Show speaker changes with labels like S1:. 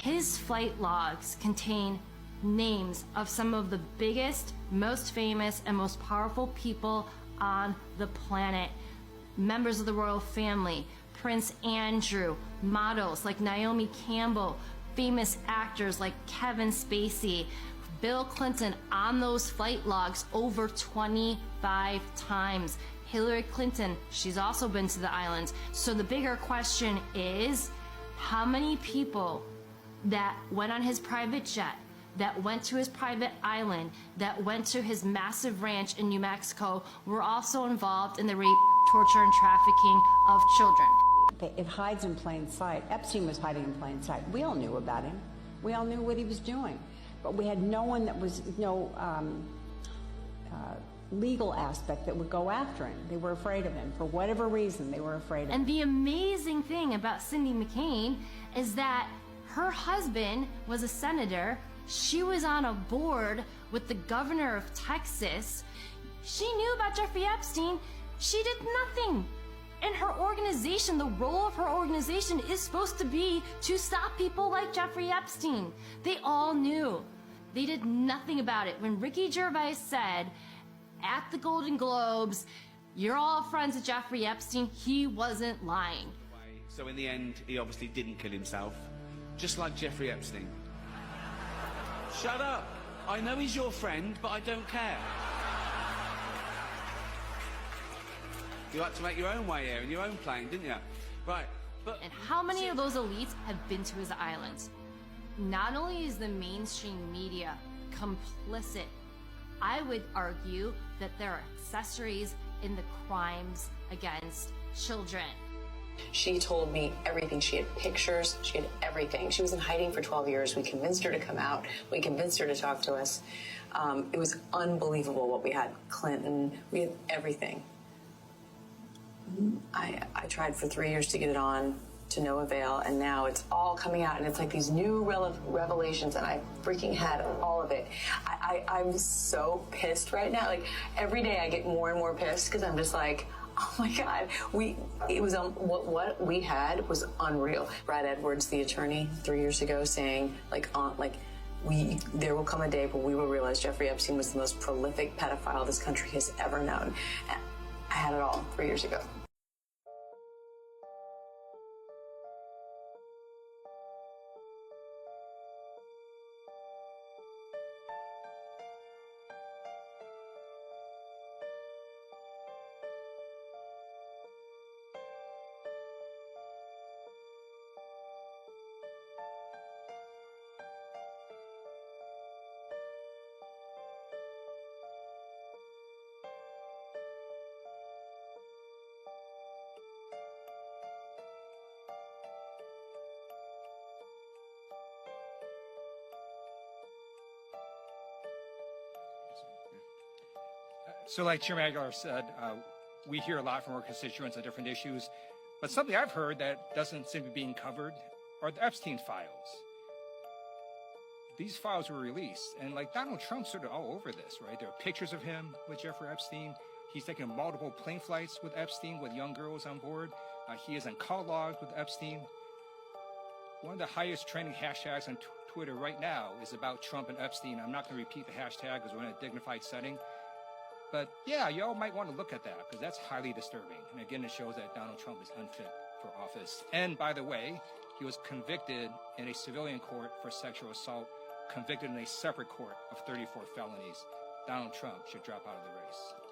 S1: His flight logs contain names of some of the biggest, most famous, and most powerful people on the planet. Members of the royal family, Prince Andrew, models like Naomi Campbell, famous actors like Kevin Spacey, Bill Clinton on those flight logs over 25 times. Hillary Clinton, she's also been to the islands. So the bigger question is, how many people that went on his private jet, that went to his private island, that went to his massive ranch in New Mexico were also involved in the rape, torture, and trafficking of children?
S2: It hides in plain sight. Epstein was hiding in plain sight. We all knew about him. We all knew what he was doing. But we had no one that was, legal aspect that would go after him. They were afraid of him. For whatever reason, they were afraid of him.
S1: And the amazing thing about Cindy McCain is that her husband was a senator. She was on a board with the governor of Texas. She knew about Jeffrey Epstein. She did nothing. And her organization, the role of her organization is supposed to be to stop people like Jeffrey Epstein. They all knew. They did nothing about it. When Ricky Gervais said at the Golden Globes, "You're all friends with Jeffrey Epstein," he wasn't lying.
S3: So in the end, he obviously didn't kill himself, just like Jeffrey Epstein. Shut up. I know he's your friend, but I don't care. You like to make your own way here in your own plane, didn't you? Right, but...
S1: And how many of those elites have been to his islands? Not only is the mainstream media complicit, I would argue that there are accessories in the crimes against children.
S4: She told me everything. She had pictures. She had everything. She was in hiding for 12 years. We convinced her to come out. We convinced her to talk to us. It was unbelievable what we had. Clinton, we had everything. I tried for 3 years to get it on, to no avail, and now it's all coming out, and it's like these new revelations, and I freaking had all of it. I'm so pissed right now. Like, every day I get more and more pissed because I'm just like, oh my God, what we had was unreal. Brad Edwards, the attorney, 3 years ago, saying there will come a day where we will realize Jeffrey Epstein was the most prolific pedophile this country has ever known. And I had it all 3 years ago.
S5: So like Chairman Aguilar said, we hear a lot from our constituents on different issues, but something I've heard that doesn't seem to be being covered are the Epstein files. These files were released, and like Donald Trump's sort of all over this, right? There are pictures of him with Jeffrey Epstein. He's taken multiple plane flights with Epstein with young girls on board. He is on call logs with Epstein. One of the highest trending hashtags on Twitter right now is about Trump and Epstein. I'm not going to repeat the hashtag because we're in a dignified setting. But yeah, y'all might want to look at that because that's highly disturbing. And again, it shows that Donald Trump is unfit for office. And by the way, he was convicted in a civilian court for sexual assault, convicted in a separate court of 34 felonies. Donald Trump should drop out of the race.